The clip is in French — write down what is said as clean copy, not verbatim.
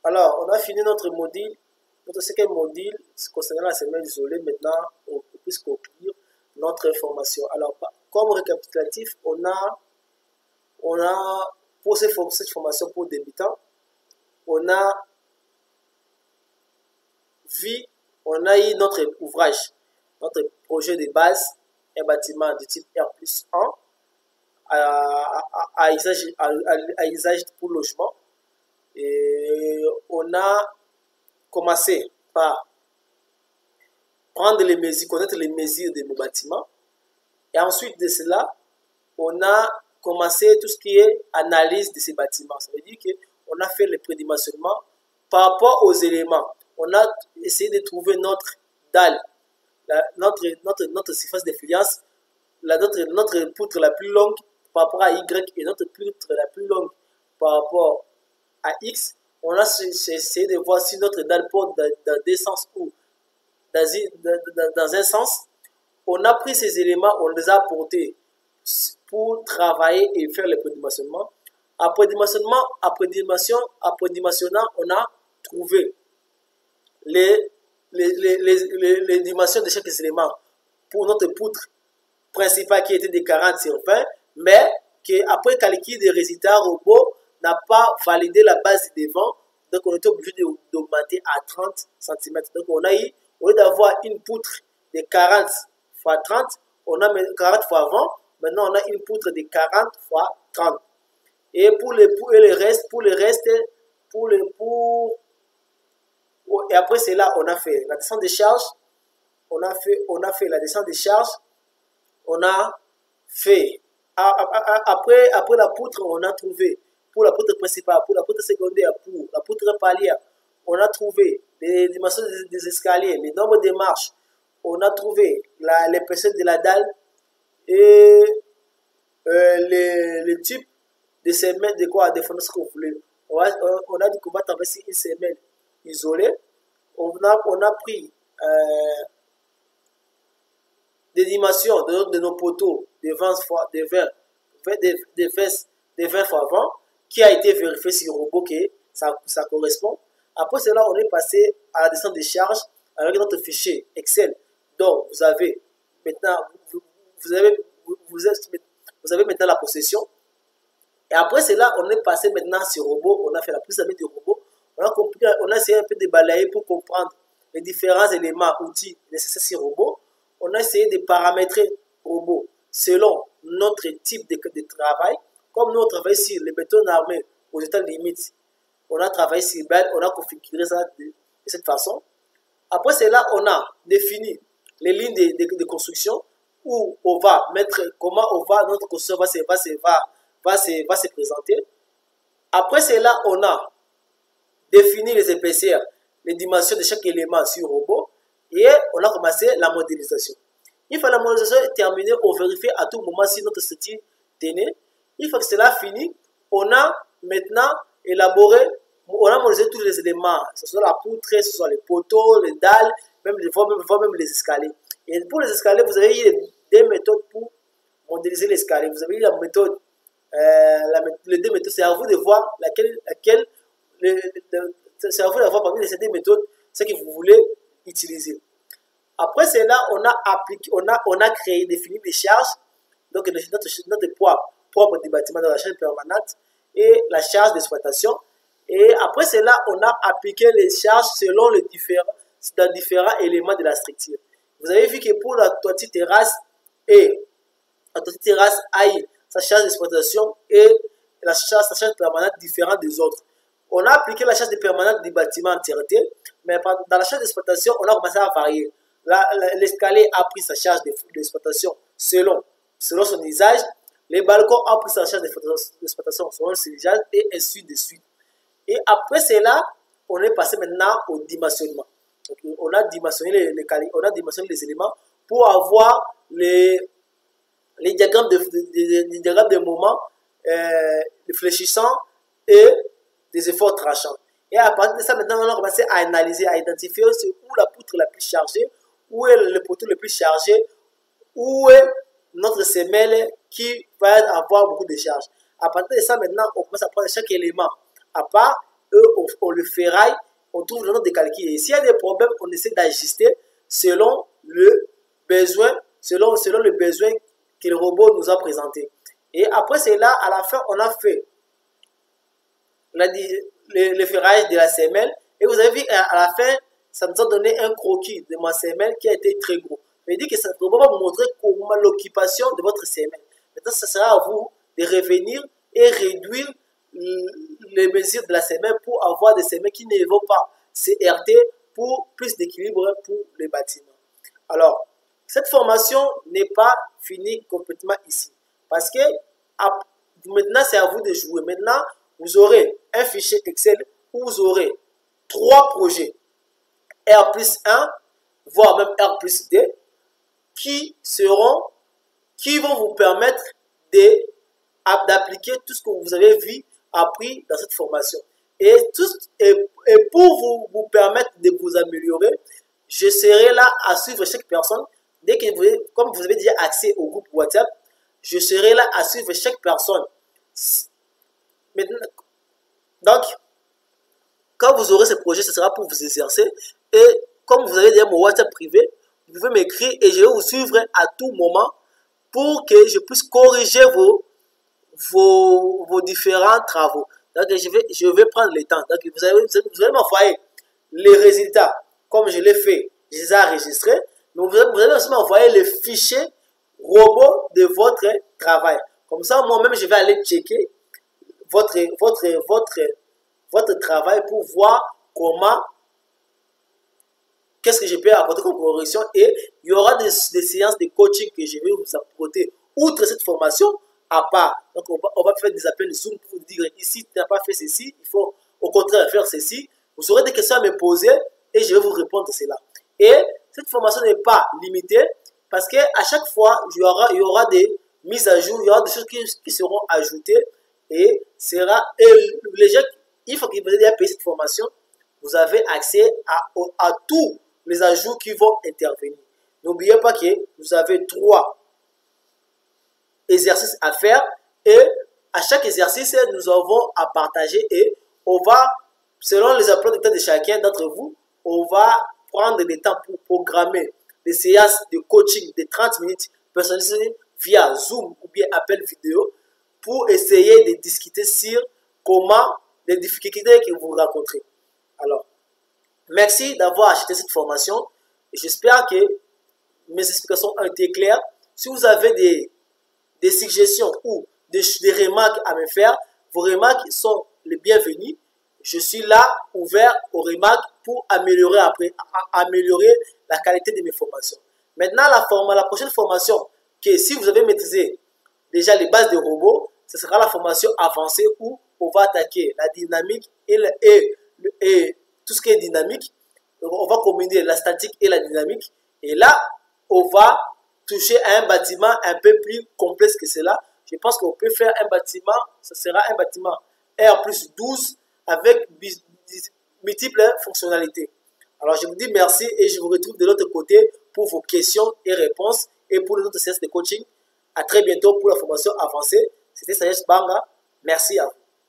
Alors, on a fini notre module, notre cinquième module concernant la semelle isolée. Maintenant, on puisse conclure notre information. Alors, comme récapitulatif, on a pour cette formation pour débutants, on a eu notre ouvrage, notre projet de base, un bâtiment de type R+1 à usage pour logement. Et on a commencé par prendre les mesures, connaître les mesures de nos bâtiments. Et ensuite de cela, on a commencé tout ce qui est analyse de ces bâtiments. Ça veut dire qu'on a fait le prédimensionnement par rapport aux éléments. On a essayé de trouver notre dalle, notre surface d'influence, notre poutre la plus longue par rapport à Y et notre poutre la plus longue par rapport à X. On a essayé de voir si notre dalle porte dans deux sens ou dans un sens. On a pris ces éléments, on les a apportés pour travailler et faire le prédimensionnement. Après dimensionnant, on a trouvé les dimensions de chaque élément pour notre poutre principale qui était de 40 sur 20, mais qui après calcul des résultats, robot n'a pas validé la base du devant, donc on était obligé d'augmenter à 30 cm. Donc on a eu, au lieu d'avoir une poutre de 40 x 30, on a 40 x 20, maintenant on a une poutre de 40 x 30. Et et après cela, on a fait la descente des charges, on a fait la descente des charges, on a fait, après la poutre, on a trouvé, pour la poutre principale, pour la poutre secondaire, pour la poutre palière, on a trouvé les dimensions des escaliers, les nombres de marches, on a trouvé l'épaisseur de la dalle et le type de semelle de quoi, de fondation qu'on voulait. On a dit qu'on va traverser une semelle isolée. On a pris des dimensions de nos poteaux de 20 x 20 qui a été vérifié sur le robot que ça correspond. Après cela, on est passé à la descente des charges avec notre fichier Excel. Donc, vous avez maintenant la possession. Et après cela, on est passé maintenant sur le robot. On a fait la prise à du robot. On a essayé un peu de balayer pour comprendre les différents éléments, outils nécessaires sur le robot. On a essayé de paramétrer le robot selon notre type de travail. Comme nous, on travaille sur les bétons armés aux états limites, on a travaillé sur BED, on a configuré ça de cette façon. Après cela, on a défini les lignes de construction où on va mettre, comment notre construction va se présenter. Après cela, on a défini les épaisseurs, les dimensions de chaque élément sur le robot et on a commencé la modélisation. Une fois la modélisation terminée, on vérifie à tout moment si notre structure tenait. Une fois que cela fini, on a maintenant élaboré, on a modélisé tous les éléments, ce soit la poutre, ce soit les poteaux, les dalles, même les escaliers. Et pour les escaliers, vous avez eu des méthodes pour modéliser l'escalier. Vous avez eu la méthode, les deux méthodes, c'est à vous de voir c'est à vous d'avoir parmi ces deux méthodes ce que vous voulez utiliser. Après cela, on a créé, défini des charges, donc notre poids propre du bâtiment dans la charge permanente et la charge d'exploitation. Et après cela, on a appliqué les charges selon les différents éléments de la structure. Vous avez vu que pour la toiture terrasse a sa charge d'exploitation et sa charge permanente différente des autres. On a appliqué la charge permanente du bâtiment en entièreté, mais dans la charge d'exploitation, on a commencé à varier. L'escalier a pris sa charge d'exploitation selon son usage. Les balcons ont pris sa charge d'exploitation selon son usage et ainsi de suite. Et après cela, on est passé maintenant au dimensionnement. Donc, on a dimensionné les éléments pour avoir les diagrammes de moments fléchissants et des efforts tranchants. Et à partir de ça, maintenant, on a commencé à analyser, à identifier où la poutre la plus chargée, où est le poteau le plus chargé, où est notre semelle qui va avoir beaucoup de charges. À partir de ça, maintenant, on commence à prendre chaque élément à part on le ferraille, on trouve le nom de calcul. Et s'il y a des problèmes, on essaie d'ajuster selon le besoin, selon le besoin que le robot nous a présenté. Et après cela, à la fin, on a fait le ferraillage de la semelle. Et vous avez vu, à la fin, ça nous a donné un croquis de ma semelle qui a été très gros. Ça veut dire que ça va vous montrer comment l'occupation de votre semelle. Maintenant, ce sera à vous de revenir et réduire les mesures de la semelle pour avoir des semelles qui ne vont pas se heurter pour plus d'équilibre pour les bâtiments. Alors, cette formation n'est pas finie complètement ici. Parce que maintenant, c'est à vous de jouer. Maintenant, vous aurez un fichier Excel où vous aurez 3 projets R plus 1, voire même R plus 2, qui vont vous permettre d'appliquer tout ce que vous avez vu, appris dans cette formation. Et pour vous permettre de vous améliorer, je serai là à suivre chaque personne. Dès que comme vous avez déjà accès au groupe WhatsApp, je serai là à suivre chaque personne. Maintenant, donc, quand vous aurez ce projet, ce sera pour vous exercer. Et comme vous avez déjà mon WhatsApp privé, vous pouvez m'écrire et je vais vous suivre à tout moment pour que je puisse corriger vos différents travaux. Donc, je vais prendre le temps. Donc, vous allez m'envoyer les résultats comme je l'ai fait. Je les ai enregistrés. Mais vous allez aussi m'envoyer les fichiers robots de votre travail. Comme ça, moi-même, je vais aller checker votre travail pour voir qu'est-ce que je peux apporter comme correction. Et il y aura des séances de coaching que je vais vous apporter outre cette formation à part. Donc, on va faire des appels de Zoom pour vous dire ici, tu n'as pas fait ceci, il faut au contraire faire ceci. Vous aurez des questions à me poser et je vais vous répondre à cela. Et cette formation n'est pas limitée parce qu'à chaque fois, il y aura des mises à jour, il y aura des choses qui seront ajoutées et les gens, il faut que vous ayez payé cette formation, vous avez accès à tous les ajouts qui vont intervenir. N'oubliez pas que vous avez 3 exercices à faire et à chaque exercice, nous avons à partager et on va, selon les emplois de temps de chacun d'entre vous, on va prendre le temps pour programmer des séances de coaching de 30 minutes personnalisées via Zoom ou bien appel vidéo pour essayer de discuter sur comment les difficultés que vous rencontrez. Alors, merci d'avoir acheté cette formation et j'espère que mes explications ont été claires. Si vous avez des suggestions ou des remarques à me faire, vos remarques sont les bienvenues. Je suis là, ouvert aux remarques pour améliorer la qualité de mes formations. Maintenant, la prochaine formation, que si vous avez maîtrisé déjà les bases des robots, ce sera la formation avancée où on va attaquer la dynamique et tout ce qui est dynamique. On va combiner la statique et la dynamique. Et là, on va toucher à un bâtiment un peu plus complexe que cela. Je pense qu'on peut faire un bâtiment, ce sera un bâtiment R plus 12 avec multiples fonctionnalités. Alors, je vous dis merci et je vous retrouve de l'autre côté pour vos questions et réponses et pour les autres séances de coaching. À très bientôt pour la formation avancée. C'était Sayes Banga. Merci à vous.